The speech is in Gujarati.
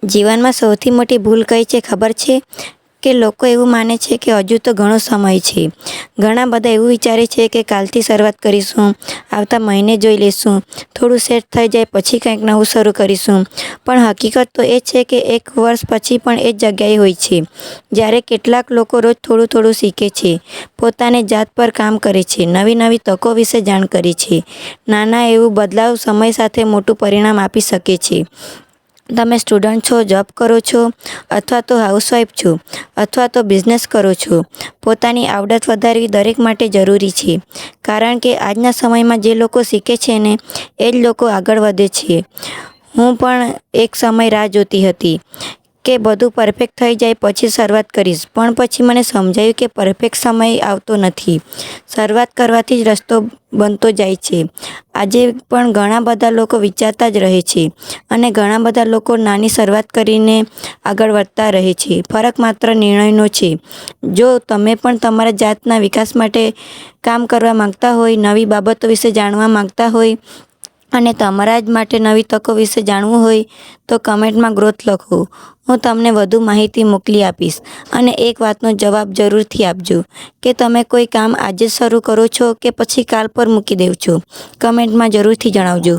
જીવનમાં સૌથી મોટી ભૂલ કઈ છે ખબર છે? કે લોકો એવું માને છે કે હજુ તો ઘણો સમય છે. ઘણા બધા એવું વિચારે છે કે કાલથી શરૂઆત કરીશું, આવતા મહિને જોઈ લઈશું, થોડું સેટ થઈ જાય પછી કંઈક નવું શરૂ કરીશું. પણ હકીકત તો એ છે કે 1 વર્ષ પછી પણ એ જ જગ્યાએ હોય છે. જ્યારે કેટલાક લોકો રોજ થોડું થોડું શીખે છે, પોતાની જાત પર કામ કરે છે, નવી નવી તકો વિશે જાણ કરે છે. નાના એવું બદલાવ સમય સાથે મોટું પરિણામ આપી શકે છે. તમે સ્ટુડન્ટ છો, જોબ કરો છો, અથવા તો હાઉસવાઈફ છો, અથવા તો બિઝનેસ કરો છો, પોતાની આવડત વધારવી દરેક માટે જરૂરી છે. કારણ કે આજના સમયમાં જે લોકો શીખે છે ને એ જ લોકો આગળ વધે છે. હું પણ એક સમય રાહ જોતી હતી કે બધું પરફેક્ટ થઈ જાય પછી શરૂઆત કરીશ, પણ પછી મને સમજાયું કે પરફેક્ટ સમય આવતો નથી, શરૂઆત કરવાથી જ રસ્તો બનતો જાય છે. આજે પણ ઘણા બધા લોકો વિચારતા જ રહે છે અને ઘણા બધા લોકો નાની શરૂઆત કરીને આગળ વધતા રહે છે. ફરક માત્ર નિર્ણયનો છે. જો તમે પણ તમારા જાતના વિકાસ માટે કામ કરવા માંગતા હોય, નવી બાબતો વિશે જાણવા માંગતા હોય અને તમારા જ માટે નવી તકો વિશે જાણવું હોય તો કમેન્ટમાં ગ્રોથ લખો. હું તમને વધુ માહિતી મોકલી આપીશ. અને એક વાતનો જવાબ જરૂરથી આપજો કે તમે કોઈ કામ આજે જ શરૂ કરો છો કે પછી કાલ પર મૂકી દેવ છો. કમેન્ટમાં જરૂરથી જણાવજો.